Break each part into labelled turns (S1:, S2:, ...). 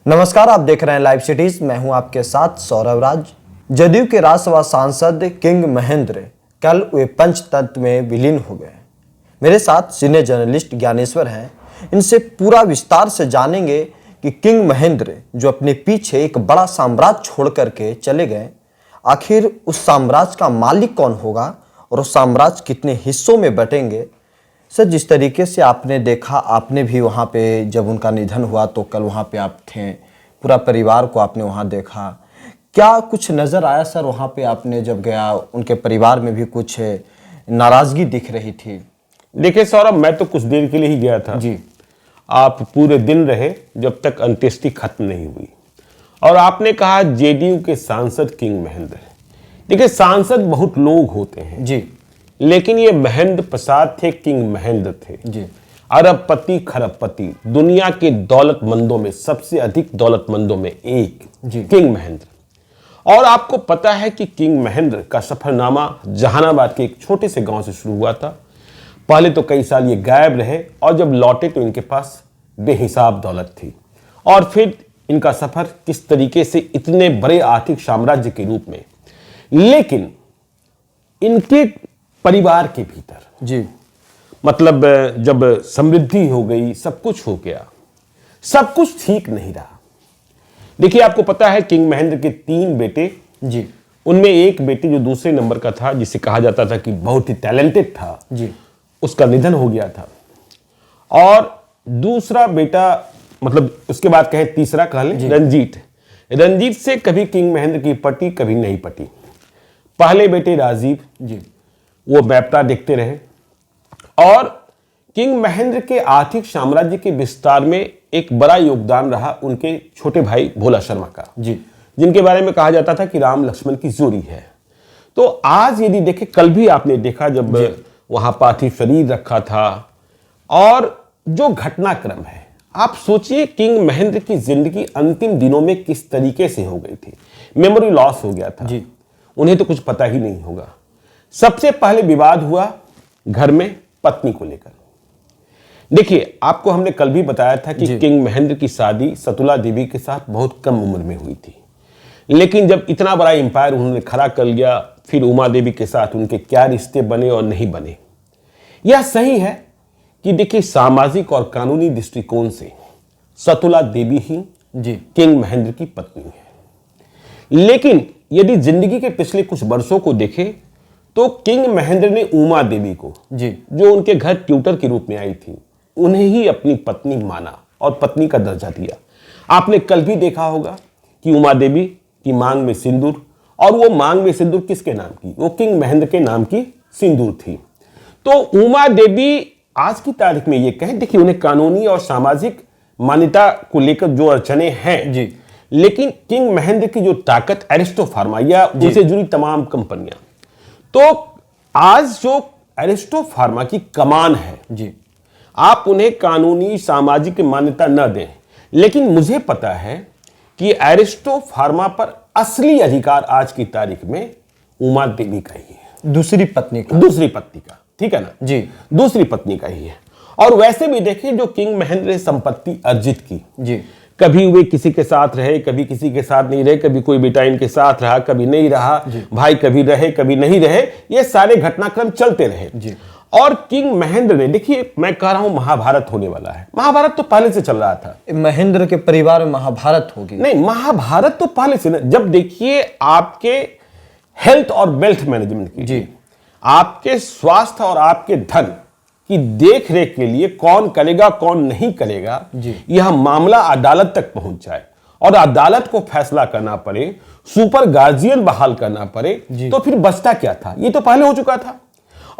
S1: नमस्कार, आप देख रहे हैं लाइव सिटीज। मैं हूं आपके साथ सौरभ राज। जदयू के राज्यसभा सांसद किंग महेंद्र कल वे पंचतंत्र में विलीन हो गए। मेरे साथ सीनियर जर्नलिस्ट ज्ञानेश्वर हैं। इनसे पूरा विस्तार से जानेंगे कि किंग महेंद्र जो अपने पीछे एक बड़ा साम्राज्य छोड़ करके चले गए, आखिर उस साम्राज्य का मालिक कौन होगा और उस साम्राज्य कितने हिस्सों में बटेंगे। सर, जिस तरीके से आपने देखा, आपने भी वहाँ पे जब उनका निधन हुआ तो कल वहाँ पे आप थे, पूरा परिवार को आपने वहाँ देखा, क्या कुछ नज़र आया सर वहाँ पे? आपने जब गया उनके परिवार में भी कुछ नाराज़गी दिख रही थी।
S2: देखिए सौरभ, मैं तो कुछ देर के लिए ही गया था जी। आप पूरे दिन रहे जब तक अंत्येष्टि खत्म नहीं हुई। और आपने कहा जेडीयू के सांसद किंग महेंद्र। देखिए, सांसद बहुत लोग होते हैं जी, लेकिन ये महेंद्र प्रसाद थे, किंग महेंद्र थे जी। अरबपति खरबपति, दुनिया के दौलतमंदों में सबसे अधिक दौलतमंदों में एक जी, किंग महेंद्र। और आपको पता है कि किंग महेंद्र का सफरनामा जहानाबाद के एक छोटे से गांव से शुरू हुआ था। पहले तो कई साल ये गायब रहे और जब लौटे तो इनके पास बेहिसाब दौलत थी। और फिर इनका सफर किस तरीके से इतने बड़े आर्थिक साम्राज्य के रूप में, लेकिन इनके परिवार के भीतर जी, मतलब जब समृद्धि हो गई, सब कुछ हो गया, सब कुछ ठीक नहीं रहा। देखिए, आपको पता है किंग महेंद्र के 3 बेटे जी, उनमें एक बेटे जो दूसरे नंबर का था, जिसे कहा जाता था कि बहुत ही टैलेंटेड था जी, उसका निधन हो गया था। और दूसरा बेटा, मतलब उसके बाद कहे तीसरा कह लें, रंजीत से कभी किंग महेंद्र की पटी कभी नहीं पटी। पहले बेटे राजीव जी, वो बैपता देखते रहे। और किंग महेंद्र के आर्थिक साम्राज्य के विस्तार में एक बड़ा योगदान रहा उनके छोटे भाई भोला शर्मा का जी, जिनके बारे में कहा जाता था कि राम लक्ष्मण की जोड़ी है। तो आज यदि देखें, कल भी आपने देखा जब वहां पार्थिव शरीर रखा था, और जो घटनाक्रम है, आप सोचिए किंग महेंद्र की जिंदगी अंतिम दिनों में किस तरीके से हो गई थी। मेमोरी लॉस हो गया था जी, उन्हें तो कुछ पता ही नहीं होगा। सबसे पहले विवाद हुआ घर में पत्नी को लेकर। देखिए, आपको हमने कल भी बताया था कि किंग महेंद्र की शादी सतुला देवी के साथ बहुत कम उम्र में हुई थी, लेकिन जब इतना बड़ा एम्पायर उन्होंने खड़ा कर लिया, फिर उमा देवी के साथ उनके क्या रिश्ते बने और नहीं बने। यह सही है कि देखिए, सामाजिक और कानूनी दृष्टिकोण से सतुला देवी ही जी किंग महेंद्र की पत्नी है। लेकिन यदि जिंदगी के पिछले कुछ वर्षों को देखें तो किंग महेंद्र ने उमा देवी को जी, जो उनके घर ट्यूटर के रूप में आई थी, उन्हें ही अपनी पत्नी माना और पत्नी का दर्जा दिया। आपने कल भी देखा होगा कि उमा देवी की मांग में सिंदूर, और वो मांग में सिंदूर किसके नाम की? वो किंग महेंद्र के नाम की सिंदूर थी। तो उमा देवी आज की तारीख में ये कहें, देखिए, उन्हें कानूनी और सामाजिक मान्यता को लेकर जो अड़चने हैं जी, लेकिन किंग महेंद्र की जो ताकत, एरिस्टो फार्मा या उनसे जुड़ी तमाम कंपनियां, तो आज जो एरिस्टो फार्मा की कमान है जी, आप उन्हें कानूनी सामाजिक मान्यता न दें, लेकिन मुझे पता है कि एरिस्टो फार्मा पर असली अधिकार आज की तारीख में उमा देवी का ही है, दूसरी पत्नी का, ठीक है ना जी, दूसरी पत्नी का ही है। और वैसे भी देखिए, जो किंग महेंद्र ने संपत्ति अर्जित की जी, कभी वे किसी के साथ रहे, कभी किसी के साथ नहीं रहे, कभी कोई बेटा इनके साथ रहा, कभी नहीं रहा, भाई कभी रहे कभी नहीं रहे, ये सारे घटनाक्रम चलते रहे जी। और किंग महेंद्र ने, देखिए, मैं कह रहा हूं महाभारत होने वाला है। महाभारत तो पहले से चल रहा था।
S1: महेंद्र के परिवार में महाभारत होगी?
S2: नहीं, महाभारत तो पहले से न, जब देखिए आपके हेल्थ और वेल्थ मैनेजमेंट की जी, आपके स्वास्थ्य और आपके धन कि देख रेख के लिए कौन करेगा कौन नहीं करेगा, यह मामला अदालत तक पहुंच जाए और अदालत को फैसला करना पड़े, सुपर गार्जियन बहाल करना पड़े, तो फिर बचता क्या था? ये तो पहले हो चुका था।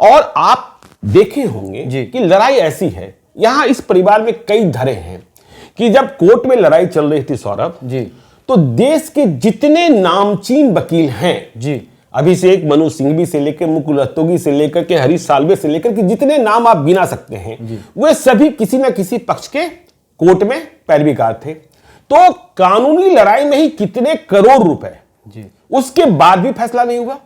S2: और आप देखे होंगे कि लड़ाई ऐसी है, यहां इस परिवार में कई धरे हैं कि जब कोर्ट में लड़ाई चल रही थी सौरभ जी, तो देश के जितने नामचीन वकील हैं जी, अभिषेक मनु सिंघवी से लेकर मुकुल रस्तोगी से लेकर के हरीश साल्वे से लेकर के जितने नाम आप गिना सकते हैं, वे सभी किसी न किसी पक्ष के कोर्ट में पैरवीकार थे। तो कानूनी लड़ाई में ही कितने करोड़ रुपए, उसके बाद भी फैसला नहीं हुआ।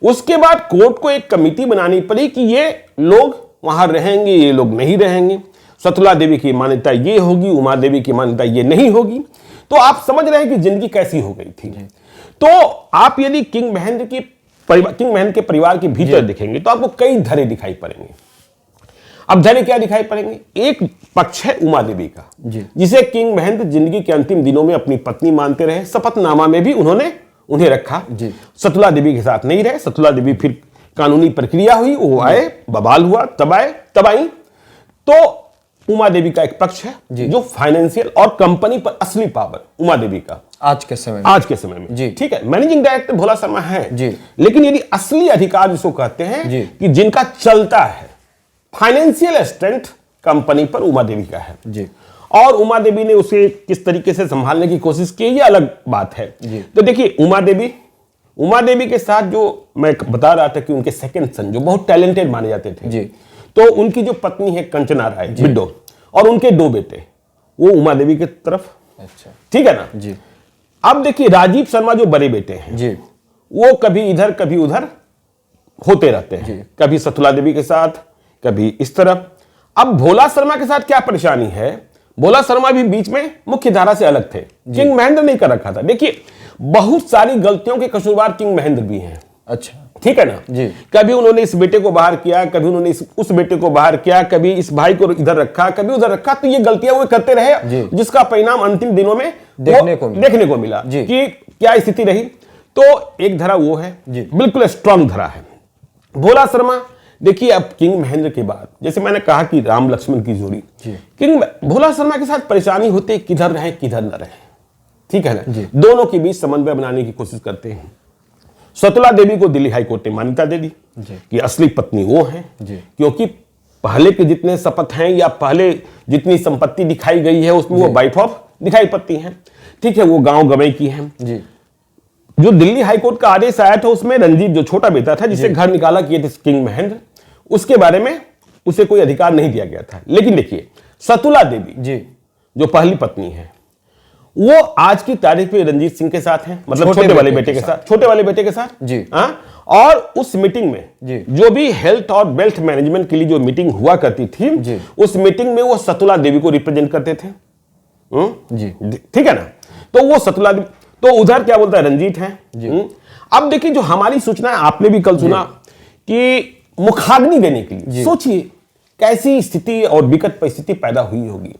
S2: उसके बाद कोर्ट को एक कमेटी बनानी पड़ी कि ये लोग वहां रहेंगे, ये लोग नहीं रहेंगे, सतुला देवी की मान्यता ये होगी, उमा देवी की मान्यता ये नहीं होगी। तो आप समझ रहे हैं कि जिंदगी कैसी हो गई थी। तो आप यदि किंग महेंद्र के परिवार के भीतर देखेंगे तो आपको कई धरे दिखाई पड़ेंगे। अब धरे क्या दिखाई पड़ेंगे? एक पक्ष है उमा देवी का, जिसे किंग महेंद्र जिंदगी के अंतिम दिनों में अपनी पत्नी मानते रहे। शपथनामा में भी उन्होंने उन्हें रखा। सतुला देवी के साथ नहीं रहे। सतुला देवी फिर कानूनी प्रक्रिया हुई, वो आए, बवाल हुआ, तब आई। तो उमा देवी का एक पक्ष है जो फाइनेंशियल और कंपनी पर असली पावर उमा देवी का आज के समय में जी, ठीक है, मैनेजिंग डायरेक्टर भोला शर्मा है जी। लेकिन यदि असली अधिकार जिसको कहते हैं कि जिनका चलता है फाइनेंशियल स्ट्रेंथ कंपनी पर उमा देवी का है जी। और उमा देवी ने उसे किस तरीके से संभालने की कोशिश की, ये अलग बात है। तो देखिए उमा देवी के साथ जो मैं बता रहा था कि उनके सेकंड सन जो बहुत टैलेंटेड माने जाते थे जी। तो उनकी जो पत्नी है कंचना राय विडो, और उनके 2 बेटे वो उमा देवी की तरफ। अच्छा, ठीक है ना जी। अब देखिए राजीव शर्मा जो बड़े बेटे हैं जी, वो कभी इधर कभी उधर होते रहते हैं, कभी सतुला देवी के साथ, कभी इस तरफ। अब भोला शर्मा के साथ क्या परेशानी है, भोला शर्मा भी बीच में मुख्य धारा से अलग थे, किंग महेंद्र नहीं कर रखा था। देखिए बहुत सारी गलतियों के कसूरवार किंग महेंद्र भी हैं। अच्छा, ठीक है ना जी। कभी उन्होंने इस बेटे को बाहर किया, कभी उन्होंने उस बेटे को बाहर किया, कभी इस भाई को इधर रखा, कभी उधर रखा। तो ये गलतियां वो करते रहे, जिसका परिणाम अंतिम दिनों में देखने को मिला कि क्या स्थिति रही। तो एक धारा वो है, बिल्कुल स्ट्रांग धारा है। भोला शर्मा देखिए, अब किंग महेंद्र के बाद जैसे मैंने कहा कि राम लक्ष्मण की जोड़ी, किंग भोला शर्मा के साथ परेशानी होती, किधर रहे किधर न रहे, ठीक है ना। दोनों के बीच समन्वय बनाने की कोशिश करते हैं। सतुला देवी को दिल्ली हाईकोर्ट ने मान्यता दे दी कि असली पत्नी वो है, क्योंकि पहले के जितने शपथ हैं या पहले जितनी संपत्ति दिखाई गई है उसमें वो वाइफ ऑफ दिखाई पड़ती हैं, ठीक है, वो गांव गवई की हैं। जो दिल्ली हाईकोर्ट का आदेश आया था उसमें रंजीत जो छोटा बेटा था जिसे घर निकाला किए थे किंग महेंद्र, उसके बारे में उसे कोई अधिकार नहीं दिया गया था। लेकिन देखिए सतुला देवी जो पहली पत्नी है वो आज की तारीख में रंजीत सिंह के साथ हैं, मतलब छोटे वाले बेटे के साथ जी। और उस मीटिंग में जो भी हेल्थ और वेल्थ मैनेजमेंट के लिए जो मीटिंग हुआ करती थी, उस मीटिंग में वो सतुला देवी को रिप्रेजेंट करते थे जी, ठीक है ना। तो वो सतुला देवी, तो उधर क्या बोलता है रंजीत है। अब देखिए जो हमारी सूचना है, आपने भी कल सुना कि मुखाग्नि देने के लिए सोचिए कैसी स्थिति और विकट परिस्थिति पैदा हुई होगी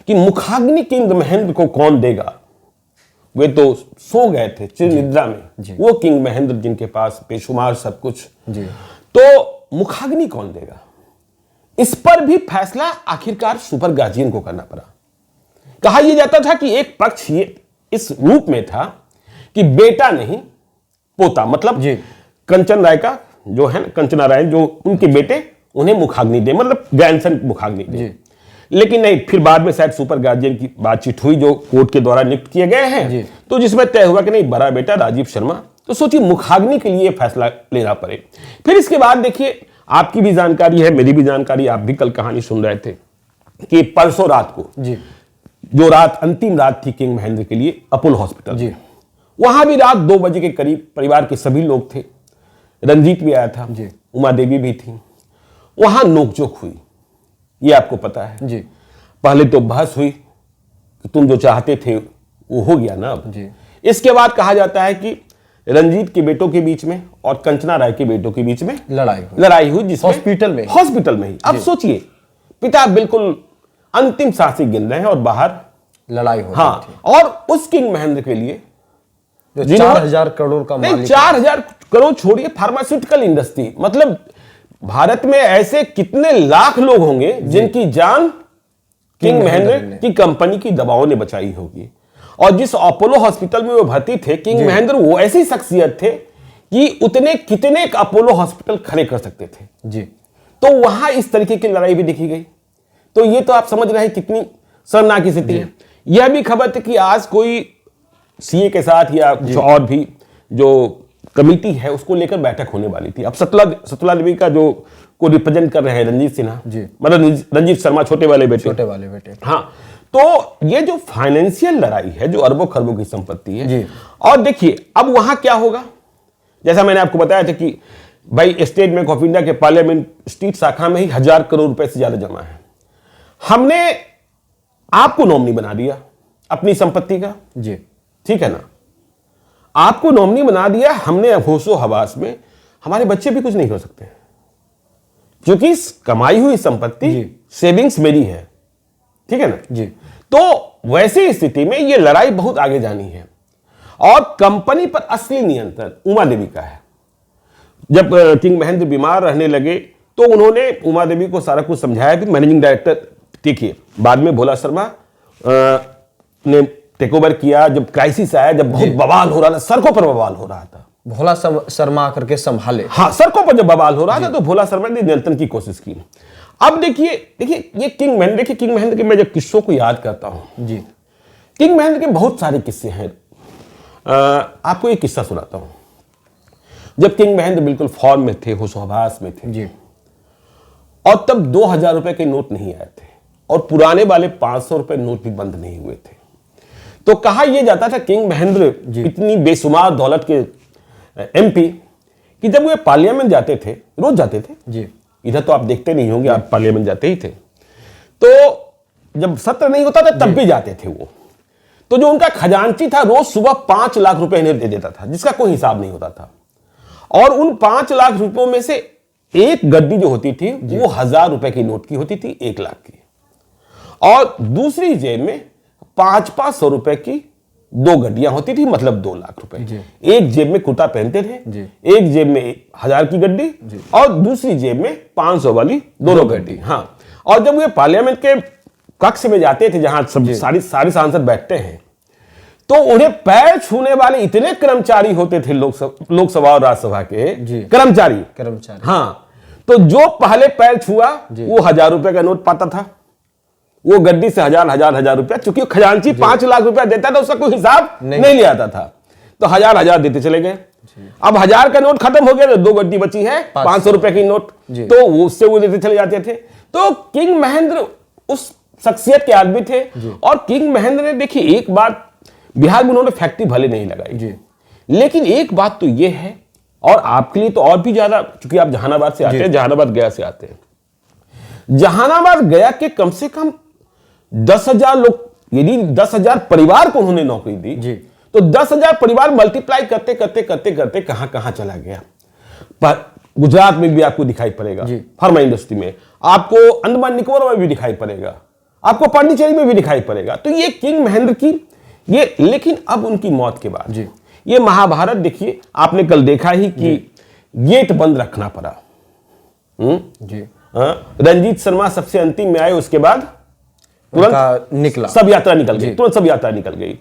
S2: कि मुखाग्नि किंग महेंद्र को कौन देगा। वे तो सो गए थे चिर निद्रा में, वो किंग महेंद्र जिनके पास बेशुमार सब कुछ, तो मुखाग्नि कौन देगा। इस पर भी फैसला आखिरकार सुपर गार्जियन को करना पड़ा। कहा यह जाता था कि एक पक्ष ये इस रूप में था कि बेटा नहीं पोता, मतलब कंचन राय का जो है, कंचना राय जो उनके बेटे, उन्हें मुखाग्नि दे, मतलब ग्रैंडसन मुखाग्नि दे। लेकिन नहीं, फिर बाद में शायद सुपर गार्जियन की बातचीत हुई जो कोर्ट के द्वारा नियुक्त किए गए हैं, तो जिसमें तय हुआ कि नहीं बड़ा बेटा राजीव शर्मा। तो सोचिए मुखाग्नि के लिए फैसला लेना पड़े। फिर इसके बाद देखिए, आपकी भी जानकारी है, मेरी भी जानकारी, आप भी कल कहानी सुन रहे थे कि परसों रात को जो रात अंतिम रात थी किंग महेंद्र के लिए अपोलो हॉस्पिटल, वहां भी रात 2 बजे के करीब परिवार के सभी लोग थे। रंजीत भी आया था, उमा देवी भी थी। वहां नोकझोंक हुई, ये आपको पता है जी। पहले तो बहस हुई कि तुम जो चाहते थे वो हो गया ना अब जी। इसके बाद कहा जाता है कि रंजीत के बेटों के बीच में और कंचना राय के बेटों के बीच में लड़ाई हुई जिसमें हॉस्पिटल में ही। अब सोचिए, पिता बिल्कुल अंतिम सांस गिन रहे हैं और बाहर लड़ाई हो रही थी। और उस किंग महेंद्र के लिए
S1: 4,000 करोड़ का मालिक,
S2: 4,000 करोड़ छोड़िए, फार्मास्यूटिकल इंडस्ट्री, मतलब भारत में ऐसे कितने लाख लोग होंगे जिनकी जान किंग महेंद्र की कंपनी की दवाओं ने बचाई होगी। और जिस अपोलो हॉस्पिटल में वो भर्ती थे, किंग महेंद्र वो ऐसी शख्सियत थे कि उतने कितने अपोलो हॉस्पिटल खड़े कर सकते थे जी। तो वहां इस तरीके की लड़ाई भी देखी गई। तो ये तो आप समझ रहे हैं कितनी शर्मनाक स्थिति है। यह भी खबर थी कि आज कोई सीए के साथ या कुछ और भी जो कमेटी है उसको लेकर बैठक होने वाली थी। अब सतुला देवी का जो को रिप्रेजेंट कर रहे हैं रंजीत सिन्हा, मतलब रंजीत शर्मा, छोटे वाले बेटे। हाँ, तो ये जो फाइनेंशियल लड़ाई है, जो अरबों खरबों की संपत्ति है। और देखिए अब वहां क्या होगा, जैसा मैंने आपको बताया था कि भाई स्टेट बैंक ऑफ इंडिया के पार्लियामेंट स्ट्रीट शाखा में ही 1,000 करोड़ रुपए से ज्यादा जमा है। हमने आपको नॉमिनी बना दिया, अपनी संपत्ति का,
S1: जी
S2: ठीक है ना। आपको नॉमिनी बना दिया हमने होशो हवास में, हमारे बच्चे भी कुछ नहीं कर सकते क्योंकि इस कमाई हुई संपत्ति सेविंग्स मेरी है, ठीक है ना
S1: जी।
S2: तो वैसी स्थिति में ये लड़ाई बहुत आगे जानी है और कंपनी पर असली नियंत्रण उमा देवी का है। जब किंग महेंद्र बीमार रहने लगे तो उन्होंने उमा देवी को सारा कुछ समझाया भी। मैनेजिंग डायरेक्टर, देखिए बाद में भोला शर्मा ने टेक ओवर किया। जब क्राइसिस आया, जब बहुत बवाल हो रहा था, सड़कों पर बवाल हो रहा था,
S1: भोला शर्मा करके संभाले।
S2: हाँ, सड़कों पर जब बवाल हो रहा था तो भोला शर्मा ने नियंत्रण की कोशिश की। अब देखिए ये किंग महेंद्र के मैं जब किस्सों को याद करता हूं
S1: जी,
S2: किंग महेंद्र के बहुत सारे किस्से हैं। आपको एक किस्सा सुनाता हूं। जब किंग महेंद्र बिल्कुल फॉर्म में थे, होशोहवास में थे
S1: जी,
S2: और तब 2000 रुपए के नोट नहीं आए थे और पुराने वाले 500 रुपए नोट भी बंद नहीं हुए थे। तो कहा यह जाता था किंग महेंद्र इतनी बेशुमार दौलत के एमपी कि जब वे पार्लियामेंट जाते थे, रोज जाते थे
S1: जी,
S2: इधर तो आप देखते नहीं होंगे, आप पार्लियामेंट जाते ही थे, तो जब सत्र नहीं होता था तब भी जाते थे वो। तो जो उनका खजांची था रोज सुबह 5 लाख रुपए इन्हें दे देता था, जिसका कोई हिसाब नहीं होता था। और उन 5 लाख रुपयों में से एक गड्डी जो होती थी वो 1000 रुपए की नोट की होती थी, 1 लाख की। और दूसरी जेब में 500 रुपए की 2 गड्डियां होती थी, मतलब 2 लाख रुपए। एक जेब में कुर्ता पहनते थे, एक जेब में 1000 की गड्डी और दूसरी जेब में 500 वाली दोनों गड्डी। हाँ, और जब वे पार्लियामेंट के कक्ष में जाते थे जहां सब सारे सांसद बैठते हैं, तो उन्हें पैर छूने वाले इतने कर्मचारी होते थे लोकसभा और राज्यसभा के कर्मचारी। हाँ, तो जो पहले पैर छुआ वो 1000 रुपए का नोट पाता था, वो गड्डी से 1000 रुपया, चूंकि खजांची 5 लाख रुपया देता था, उसका कोई हिसाब नहीं ले आता था, तो 1000 देते चले गए। अब 1000 का नोट खत्म हो गया तो 2 गड्डी बची है 500 रुपए की नोट, तो उससे वो देते चले जाते थे। तो किंग महेंद्र उस शख्सियत के आदमी थे। और किंग महेंद्र ने देखिए एक बात, बिहार में उन्होंने फैक्ट्री भले नहीं लगाई, लेकिन एक बात तो यह है, और आपके लिए तो और भी ज्यादा, क्योंकि आप जहानाबाद से आते हैं, जहानाबाद गया से आते हैं, जहानाबाद गया के कम से कम 10,000 लोग, यदि 10,000 परिवार को उन्होंने नौकरी दी तो 10,000 परिवार मल्टीप्लाई करते करते कहां कहां चला गया। पर गुजरात में भी आपको दिखाई पड़ेगा, फार्मा इंडस्ट्री में, आपको अंडमान निकोबार में भी दिखाई पड़ेगा, आपको पांडिचेरी में भी दिखाई पड़ेगा। तो ये किंग महेंद्र की ये, लेकिन अब उनकी मौत के बाद ये महाभारत देखिए, आपने कल देखा ही कि गेट बंद रखना पड़ा। रंजीत शर्मा सबसे अंतिम में आए, उसके बाद तुरंत
S1: निकला,
S2: सब यात्रा निकल गई, तुरंत सब यात्रा निकल गई।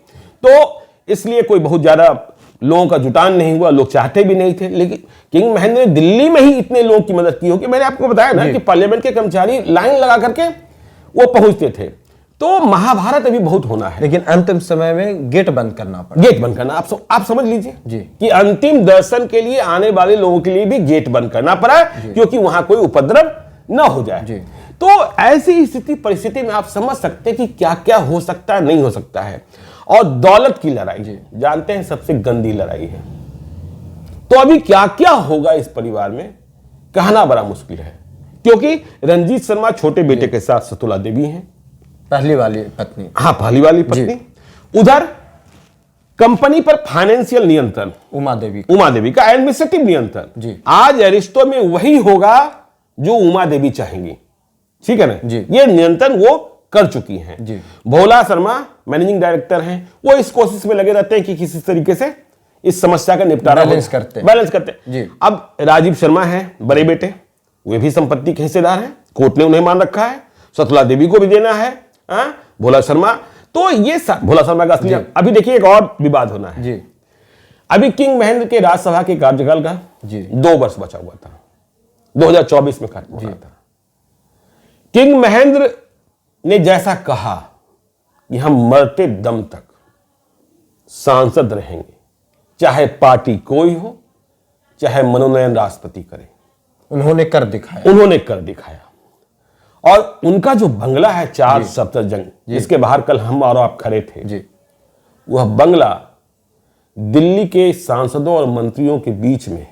S2: तो इसलिए कोई बहुत ज्यादा लोगों का जुटान नहीं हुआ, लोग चाहते भी नहीं थे। लेकिन किंग महेंद्र ने दिल्ली में ही इतने लोगों की मदद की होगी। मैंने आपको बताया ना कि पार्लियामेंट के कर्मचारी लाइन लगा करके वो पहुंचते थे। तो महाभारत अभी बहुत होना है,
S1: लेकिन अंतिम समय में गेट बंद करना पड़ा।
S2: गेट बंद करना, आप समझ लीजिए कि अंतिम दर्शन के लिए आने वाले लोगों के लिए भी गेट बंद करना पड़ा, क्योंकि वहां कोई उपद्रव न हो जाए। तो ऐसी स्थिति परिस्थिति में आप समझ सकते हैं कि क्या क्या हो सकता है, नहीं हो सकता है। और दौलत की लड़ाई जानते हैं सबसे गंदी लड़ाई है। तो अभी क्या क्या होगा इस परिवार में कहना बड़ा मुश्किल है, क्योंकि रंजीत शर्मा छोटे बेटे के साथ सतुला देवी हैं,
S1: पहली वाली पत्नी।
S2: हाँ, पहली वाली पत्नी। उधर कंपनी पर फाइनेंशियल नियंत्रण उमा देवी का, एडमिनिस्ट्रेटिव नियंत्रण आज अरिस्टो में वही होगा जो उमा देवी चाहेंगी, ठीक है ना। ये नियंत्रण वो कर चुकी हैं। भोला शर्मा मैनेजिंग डायरेक्टर हैं, वो इस कोशिश में लगे रहते हैं कि किसी तरीके से इस समस्या का निपटारा बैलेंस करते। अब राजीव शर्मा है बड़े बेटे, वे भी संपत्ति के हिस्सेदार हैं, कोर्ट ने उन्हें मान रखा है, सतुला देवी को भी देना है, भोला शर्मा। तो ये भोला शर्मा का असली, अभी देखिए एक और विवाद होना है। अभी किंग महेंद्र के राज्यसभा के कार्यकाल का 2 वर्ष बचा हुआ था, 2024 में खत्म होना था। किंग महेंद्र ने जैसा कहा कि हम मरते दम तक सांसद रहेंगे, चाहे पार्टी कोई हो, चाहे मनोनयन राष्ट्रपति करे, उन्होंने कर दिखाया। और उनका जो बंगला है 4 सफदरजंग, जिसके बाहर कल हम और आप खड़े थे, वह बंगला दिल्ली के सांसदों और मंत्रियों के बीच में,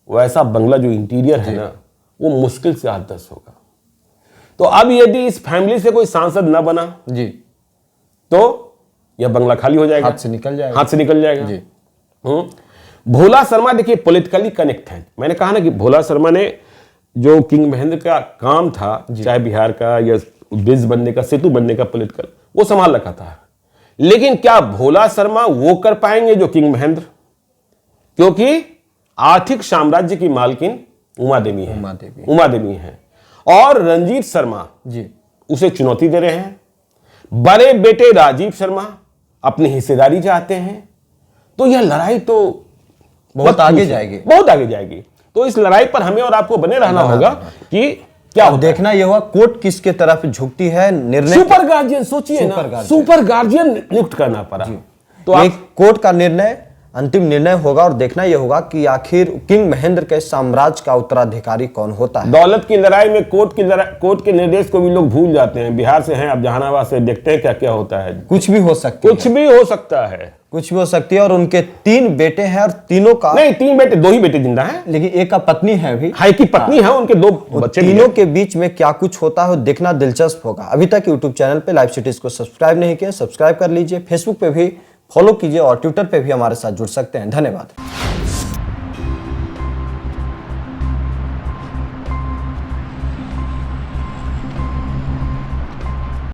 S2: वैसा बंगला जो इंटीरियर है ना, वो मुश्किल से 8-10 होगा। तो अब यदि इस फैमिली से कोई सांसद न बना तो यह बंगला खाली हो जाएगा,
S1: हाथ से निकल जाएगा।
S2: हाथ से निकल जाएगा
S1: जी।
S2: भोला शर्मा देखिए पॉलिटिकली कनेक्ट है। मैंने कहा ना कि भोला शर्मा ने जो किंग महेंद्र का काम था, चाहे बिहार का या ब्रिज बनने का, सेतु बनने का, पॉलिटिकल, वो संभाल रखा था। लेकिन क्या भोला शर्मा वो कर पाएंगे जो किंग महेंद्र? क्योंकि आर्थिक साम्राज्य की मालकिन उमा देवी है, उमा देवी है, और रंजीत शर्मा
S1: जी
S2: उसे चुनौती दे रहे हैं। बड़े बेटे राजीव शर्मा अपनी हिस्सेदारी चाहते हैं। तो यह लड़ाई तो
S1: बहुत आगे जाएगी,
S2: बहुत आगे जाएगी। तो इस लड़ाई पर हमें और आपको बने रहना होगा कि क्या होता है।
S1: देखना यह होगा कोर्ट किसके तरफ झुकती है। निर्णय
S2: सुपर गार्जियन, सोचिए ना, सुपर गार्जियन नियुक्त करना पड़ा।
S1: तो एक कोर्ट का निर्णय अंतिम निर्णय होगा और देखना यह होगा कि आखिर किंग महेंद्र के साम्राज्य का उत्तराधिकारी कौन होता है।
S2: दौलत की लड़ाई में कोर्ट के निर्देश को भी लोग भूल जाते हैं। बिहार से हैं, अब जहानाबाद से, देखते हैं क्या क्या होता है।
S1: कुछ भी हो सकता है,
S2: कुछ भी हो सकता है,
S1: कुछ भी हो सकती है। और उनके 3 बेटे हैं और तीनों का
S2: नहीं, 3 बेटे, 2 ही बेटे जिंदा हैं,
S1: लेकिन एक का पत्नी है भी,
S2: हाई की पत्नी है, उनके 2 बच्चे।
S1: तीनों के बीच में क्या कुछ होता है देखना दिलचस्प होगा। अभी तक यूट्यूब चैनल पे लाइव सिटीज को सब्सक्राइब नहीं किया, सब्सक्राइब कर लीजिए। फेसबुक पे भी फॉलो कीजिए और ट्विटर पे भी हमारे साथ जुड़ सकते हैं। धन्यवाद।